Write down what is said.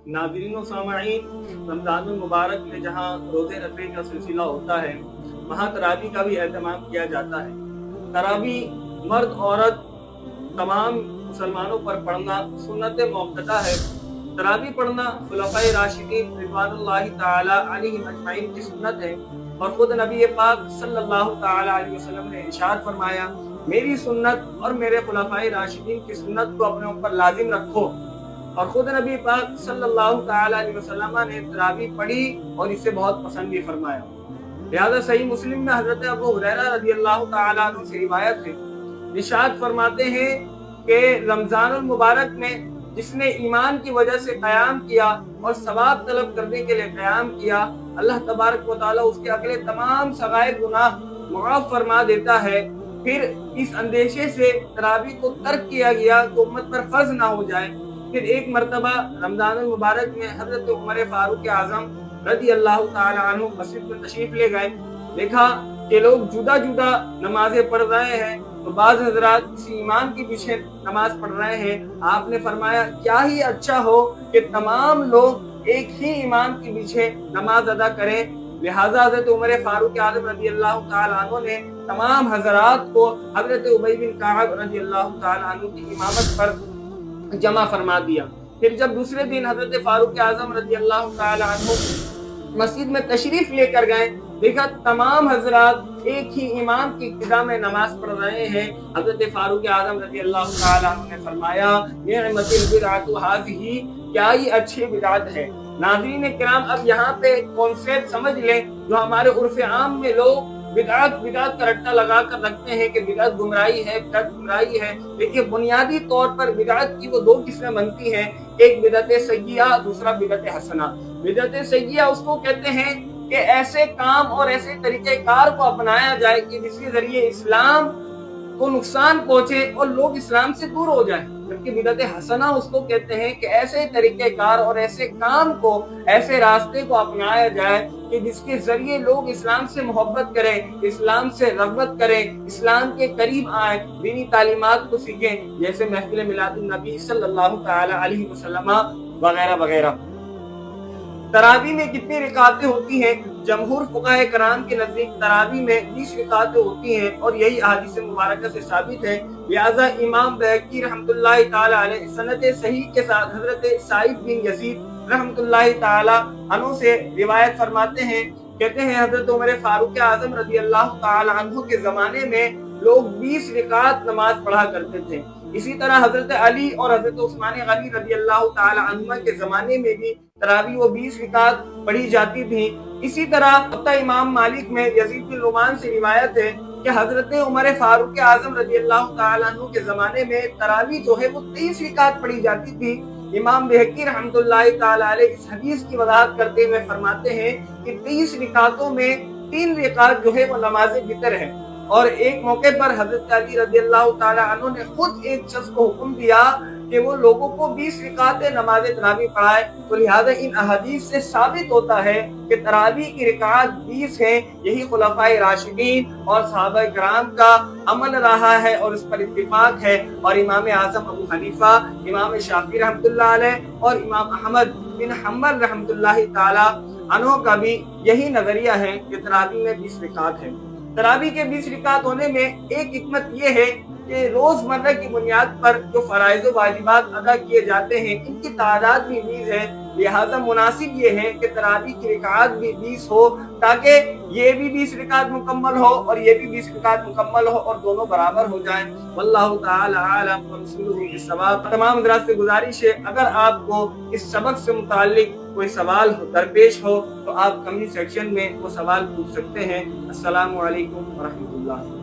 नाज़रीन व सामईन, रमज़ानुल मुबारक में जहाँ रोज़े रखने का सिलसिला होता है, वहाँ तरावी का भी एहतमाम किया जाता है। तरावी मर्द औरत तमाम मुसलमानों पर पढ़ना सुन्नत मुअक्कदा है। तरावी पढ़ना खुलफाए राशिदीन रिज़वानुल्लाहि ताला अलैहिम अजमईन की सुन्नत है और खुद नबी पाक सल्लल्लाहु ताला अलैहि वसल्लम ने इरशाद फरमाया, मेरी सुन्नत और मेरे खुलफाए राशिदीन की सुन्नत को अपने ऊपर लाजिम रखो। और खुद नबी पाक सल्लल्लाहु ताला अलैहि वसल्लम ने तरावी पढ़ी और इसे बहुत पसंद भी फरमाया। लिहाजा सही मुस्लिम में हजरत अबू हुरैरा रज़ियल्लाहु ताला अन्हु से रिवायत है, इरशाद फरमाते हैं कि रमजानुल मुबारक में जिसने ईमान की वजह से क़याम किया और सवाब तलब करने के लिए क़याम किया, अल्लाह तबारक व तआला उसके अगले तमाम सगायर गुनाह मुआफ़ फरमा देता है। फिर इस अंदेशे से तरावी को तर्क किया गया तो उम्मत पर फर्ज ना हो जाए। फिर एक मरतबा रमजानुल मुबारक में हजरत उमर फारूक आज़म रज़ियल्लाहु ताला अन्हु मस्जिद में तशरीफ ले गए। देखा कि लोग जुदा जुदा नमाजें पढ़ रहे हैं, तो बाज़ हज़रात किसी इमाम के पीछे नमाज पढ़ रहे हैं। आपने फरमाया, क्या ही अच्छा हो कि तमाम लोग एक ही इमाम के पीछे नमाज अदा करें। लिहाजा हज़रत उमर फारूक आज़म रज़ियल्लाहु ताला अन्हु ने तमाम हज़रात को हज़रत उबई बिन काब रज़ियल्लाहु ताला अन्हु की इमामत पर जमा फरमा दिया। फिर जब दूसरे दिन हज़रत फारूक आज़म रज़ियल्लाहु ताला अन्हु मस्जिद में तशरीफ लेकर गए, देखा तमाम हजरात एक ही इमाम की इब्तिदा में नमाज पढ़ रहे हैं। हज़रत फारूक आज़म रज़ियल्लाहु ताला अन्हु ने फरमाया, निअमतिल बिदअतु हाज़िही, क्या ही अच्छी बिदअत है। नाज़रीन किराम, अब यहाँ पे कॉन्सेप्ट समझ लें जो हमारे उर्फ़ आम में लोग बिदअत बिदअत का रट्टा लगा कर रखते हैं कि बिदअत गुमराही है, बिदअत गुमराही है। देखिए, बुनियादी तौर पर बिदअत की वो दो किस्में बनती हैं, एक बिदअत सय्यिआ, दूसरा बिदअत हसना। बिदअत सय्यिआ उसको कहते हैं कि ऐसे काम और ऐसे तरीक़ेकार को अपनाया जाए कि जिसके जरिए इस्लाम को नुकसान पहुंचे और लोग इस्लाम से दूर हो जाएं। जबकि बिदअत हसना उसको कहते हैं कि ऐसे तरीक़ेकार और ऐसे काम को, ऐसे रास्ते को अपनाया जाए कि जिसके जरिए लोग इस्लाम से मोहब्बत करें, इस्लाम से रग़बत करें, इस्लाम के करीब आए, दीनी तालीमात को सीखें, जैसे महफिल मिलादुन नबी सल्लल्लाहु ताला अलैहि वसल्लम वगैरह वगैरह। तरावी में कितनी रिकातें होती हैं? जमहूर फुक़हा कराम के नज़दीक तरावी में 20 रिकातें होती हैं और यही हदीस मुबारक से साबित है। लिहाजा इमाम बैहक़ी रहमतुल्लाहि ताला अलैह सनद सही के साथ हज़रत साइद बिन यज़ीद रहमतुल्लाहि ताला अन्हु से रिवायत फरमाते हैं, कहते हैं हज़रत उमर फारूक आज़म रज़ियल्लाहु ताला अन्हु के ज़माने में लोग 20 रिकात नमाज पढ़ा करते थे। इसी तरह हज़रत अली और हज़रत उस्मान गनी रज़ियल्लाहु ताला अन्हुमा के ज़माने में भी तरावी वो 20 रिकात पढ़ी जाती थी। इसी तरह इमाम मालिक में यज़ीद बिन रुमान से रिवायत है कि हज़रत उमर फारूक आज़म रज़ियल्लाहु ताला अन्हु के ज़माने में तरावी जो है वो 23 रिकात पढ़ी जाती थी। इमाम बैहक़ी रहमतुल्लाहि ताला अलैह इस हदीस की वज़ाहत करते हुए फरमाते हैं कि 23 रिकातों में 3 रिकात जो है वो नमाज़े वितर है। और एक मौके पर हज़रत अली रज़ियल्लाहु ताला अन्हु ने खुद एक शख्स को हुक्म दिया कि वो लोगों को 20 रिकातें नमाज़े तरावी पढ़ाए। तो लिहाजा इन अहादीस से साबित होता है कि तरावी की रिकात 20 है। यही खुलफाए राशिदीन और सहाबा किराम का अमल रहा है और इस पर इत्तिफाक है। और इमाम आज़म अबू हनीफा, इमाम शाफी रहमतुल्लाह अलैह और इमाम अहमद बिन हम्बल रहमतुल्लाहि ताला अन्हु का भी यही नजरिया है कि तरावी में 20 रिकात है। तरावी के 20 रिकात होने में एक हिकमत ये है कि रोजमर्रा की बुनियाद पर जो फराइज़ व वाजिबात अदा किए जाते हैं, इनकी तादाद भी 20 है। लिहाजा मुनासिब ये है कि तरावी की रिकात भी 20 हो, ताकि ये भी 20 रिकात मुकम्मल हो और ये भी 20 रिकात मुकम्मल हो और दोनों बराबर हो जाएं। वल्लाहु ताला आलम व रसूलुहु बिस्सवाब। तमाम हज़रात से गुजारिश है, अगर आपको इस सबक से मुताल्लिक कोई सवाल दरपेश हो तो आप कमेंट सेक्शन में वो सवाल पूछ सकते हैं। अस्सलामु अलैकुम व रहमतुल्लाह।